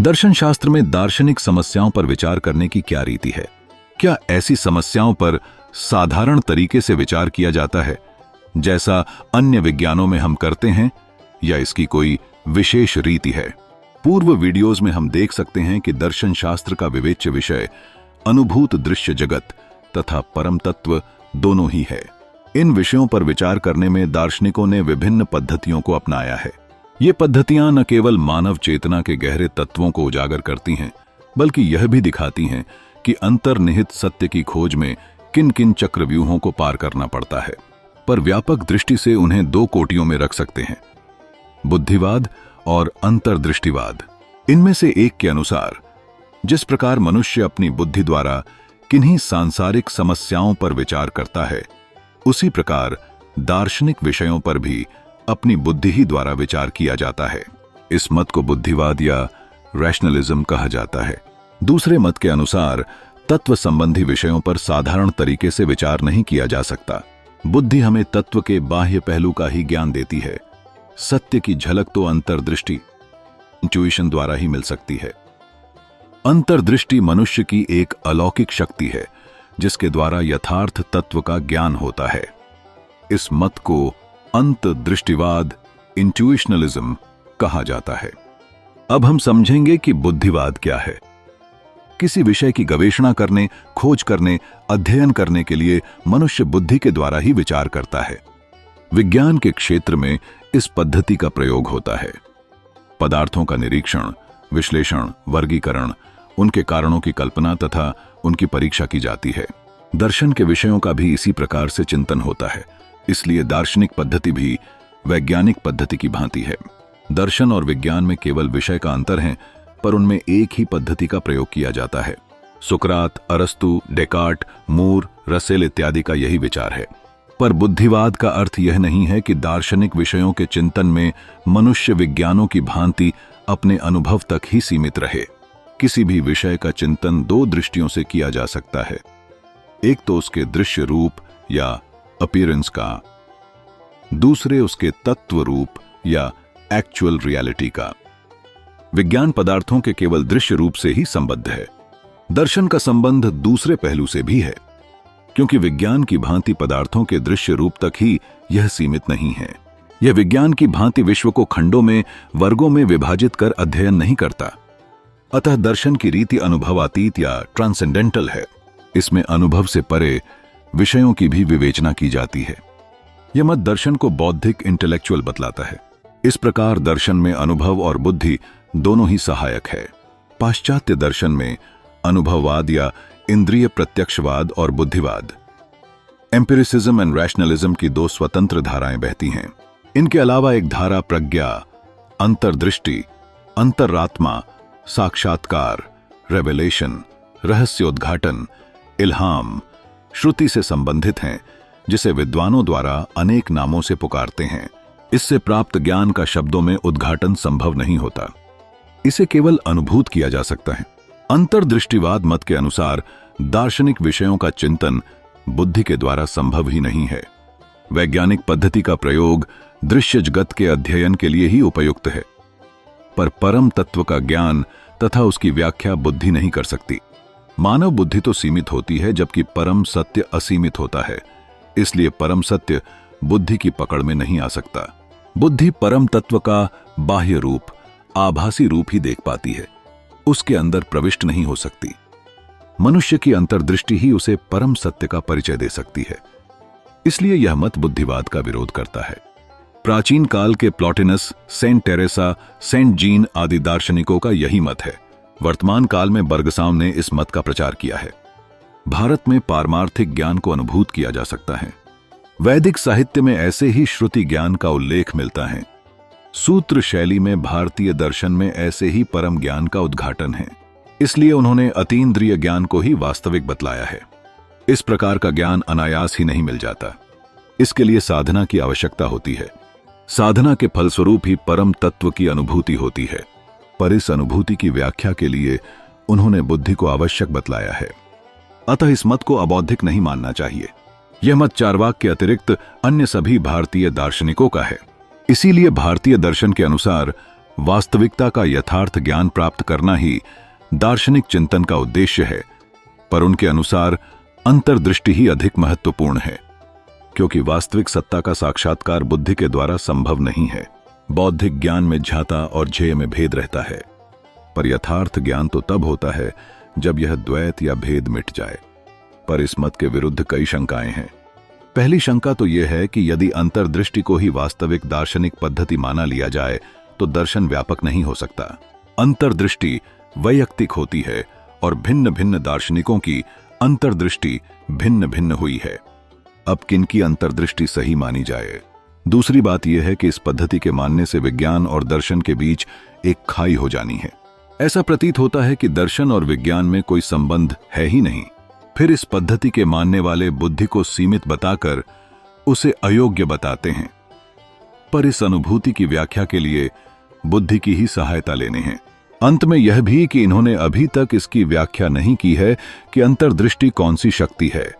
दर्शन शास्त्र में दार्शनिक समस्याओं पर विचार करने की क्या रीति है? क्या ऐसी समस्याओं पर साधारण तरीके से विचार किया जाता है जैसा अन्य विज्ञानों में हम करते हैं, या इसकी कोई विशेष रीति है? पूर्व वीडियोस में हम देख सकते हैं कि दर्शन शास्त्र का विवेच्य विषय अनुभूत दृश्य जगत तथा परम तत्व दोनों ही है। इन विषयों पर विचार करने में दार्शनिकों ने विभिन्न पद्धतियों को अपनाया है। ये पद्धतियां न केवल मानव चेतना के गहरे तत्वों को उजागर करती हैं, बल्कि यह भी दिखाती हैं कि अंतर्निहित सत्य की खोज में किन किन चक्रव्यूहों को पार करना पड़ता है। पर व्यापक दृष्टि से उन्हें दो कोटियों में रख सकते हैं, बुद्धिवाद और अंतर्दृष्टिवाद। इनमें से एक के अनुसार जिस प्रकार मनुष्य अपनी बुद्धि द्वारा किन्हीं सांसारिक समस्याओं पर विचार करता है, उसी प्रकार दार्शनिक विषयों पर भी अपनी बुद्धि ही द्वारा विचार किया जाता है। इस मत को बुद्धिवाद या रैशनलिज्म कहा जाता है। दूसरे मत के अनुसार तत्व संबंधी विषयों पर साधारण तरीके से विचार नहीं किया जा सकता। बुद्धि हमें तत्व के बाह्य पहलू का ही ज्ञान देती है। सत्य की झलक तो अंतर्दृष्टि, इंट्यूशन द्वारा ही मिल सकती है। अंतर्दृष्टि मनुष्य की एक अलौकिक शक्ति है जिसके द्वारा यथार्थ तत्व का ज्ञान होता है। इस मत को अंतर्दृष्टिवाद, इंट्यूशनलिज्म कहा जाता है। अब हम समझेंगे कि बुद्धिवाद क्या है। किसी विषय की गवेषणा करने, खोज करने, अध्ययन करने के लिए मनुष्य बुद्धि के द्वारा ही विचार करता है। विज्ञान के क्षेत्र में इस पद्धति का प्रयोग होता है। पदार्थों का निरीक्षण, विश्लेषण, वर्गीकरण, उनके कारणों की कल्पना तथा उनकी परीक्षा की जाती है। दर्शन के विषयों का भी इसी प्रकार से चिंतन होता है। इसलिए दार्शनिक पद्धति भी वैज्ञानिक पद्धति की भांति है। दर्शन और विज्ञान में केवल विषय का अंतर है, पर उनमें एक ही पद्धति का प्रयोग किया जाता है। सुकरात, अरस्तु, डेकार्ट, मूर, रसेल इत्यादि का यही विचार है। पर बुद्धिवाद का अर्थ यह नहीं है कि दार्शनिक विषयों के चिंतन में मनुष्य विज्ञानों की भांति अपने अनुभव तक ही सीमित रहे। किसी भी विषय का चिंतन दो दृष्टियों से किया जा सकता है। एक तो उसके दृश्य रूप या अपीयरेंस का, दूसरे उसके तत्व रूप या एक्चुअल रियलिटी का। विज्ञान पदार्थों के केवल दृश्य रूप से ही संबद्ध है। दर्शन का संबंध दूसरे पहलू से भी है, क्योंकि विज्ञान की भांति पदार्थों के दृश्य रूप तक ही यह सीमित नहीं है। यह विज्ञान की भांति विश्व को खंडों में, वर्गों में विभाजित कर अध्ययन नहीं करता। अतः दर्शन की रीति अनुभवातीत या ट्रांसेंडेंटल है। इसमें अनुभव से परे विषयों की भी विवेचना की जाती है। यह मत दर्शन को बौद्धिक, इंटेलेक्चुअल बतलाता है। इस प्रकार दर्शन में अनुभव और बुद्धि दोनों ही सहायक है। पाश्चात्य दर्शन में अनुभववाद या इंद्रिय प्रत्यक्षवाद और बुद्धिवाद, एम्पिरिसिज्म एंड रैशनलिज्म की दो स्वतंत्र धाराएं बहती हैं। इनके अलावा एक धारा प्रज्ञा, अंतर्दृष्टि, अंतरात्मा, साक्षात्कार, रेवलेशन, रहस्योद्घाटन, इल्हाम, श्रुति से संबंधित हैं, जिसे विद्वानों द्वारा अनेक नामों से पुकारते हैं। इससे प्राप्त ज्ञान का शब्दों में उद्घाटन संभव नहीं होता। इसे केवल अनुभूत किया जा सकता है। अंतर्दृष्टिवाद मत के अनुसार दार्शनिक विषयों का चिंतन बुद्धि के द्वारा संभव ही नहीं है। वैज्ञानिक पद्धति का प्रयोग दृश्य जगत के अध्ययन के लिए ही उपयुक्त है, पर परम तत्व का ज्ञान तथा उसकी व्याख्या बुद्धि नहीं कर सकती। मानव बुद्धि तो सीमित होती है, जबकि परम सत्य असीमित होता है। इसलिए परम सत्य बुद्धि की पकड़ में नहीं आ सकता। बुद्धि परम तत्व का बाह्य रूप, आभासी रूप ही देख पाती है, उसके अंदर प्रविष्ट नहीं हो सकती। मनुष्य की अंतर्दृष्टि ही उसे परम सत्य का परिचय दे सकती है। इसलिए यह मत बुद्धिवाद का विरोध करता है। प्राचीन काल के प्लॉटिनस, सेंट टेरेसा, सेंट जीन आदि दार्शनिकों का यही मत है। वर्तमान काल में बर्गसाम ने इस मत का प्रचार किया है। भारत में पारमार्थिक ज्ञान को अनुभूत किया जा सकता है। वैदिक साहित्य में ऐसे ही श्रुति ज्ञान का उल्लेख मिलता है। सूत्र शैली में भारतीय दर्शन में ऐसे ही परम ज्ञान का उद्घाटन है। इसलिए उन्होंने अतीन्द्रिय ज्ञान को ही वास्तविक बतलाया है। इस प्रकार का ज्ञान अनायास ही नहीं मिल जाता। इसके लिए साधना की आवश्यकता होती है। साधना के फलस्वरूप ही परम तत्व की अनुभूति होती है। पर इस अनुभूति की व्याख्या के लिए उन्होंने बुद्धि को आवश्यक बतलाया है। अतः इस मत को अबौद्धिक नहीं मानना चाहिए। यह मत चार्वाक के अतिरिक्त अन्य सभी भारतीय दार्शनिकों का है। इसीलिए भारतीय दर्शन के अनुसार वास्तविकता का यथार्थ ज्ञान प्राप्त करना ही दार्शनिक चिंतन का उद्देश्य है, पर उनके अनुसार अंतर्दृष्टि ही अधिक महत्वपूर्ण है, क्योंकि वास्तविक सत्ता का साक्षात्कार बुद्धि के द्वारा संभव नहीं है। बौद्धिक ज्ञान में झाता और झेय में भेद रहता है, पर यथार्थ ज्ञान तो तब होता है जब यह द्वैत या भेद मिट जाए। पर इस मत के विरुद्ध कई शंकाएं हैं। पहली शंका तो यह है कि यदि अंतर्दृष्टि को ही वास्तविक दार्शनिक पद्धति माना लिया जाए तो दर्शन व्यापक नहीं हो सकता। अंतर्दृष्टि वैयक्तिक होती है और भिन्न भिन्न दार्शनिकों की अंतर्दृष्टि भिन्न भिन्न हुई है। अब किनकी अंतर्दृष्टि सही मानी जाए? दूसरी बात यह है कि इस पद्धति के मानने से विज्ञान और दर्शन के बीच एक खाई हो जानी है। ऐसा प्रतीत होता है कि दर्शन और विज्ञान में कोई संबंध है ही नहीं। फिर इस पद्धति के मानने वाले बुद्धि को सीमित बताकर उसे अयोग्य बताते हैं, पर इस अनुभूति की व्याख्या के लिए बुद्धि की ही सहायता लेने हैं। अंत में यह भी कि इन्होंने अभी तक इसकी व्याख्या नहीं की है कि अंतर्दृष्टि कौन सी शक्ति है।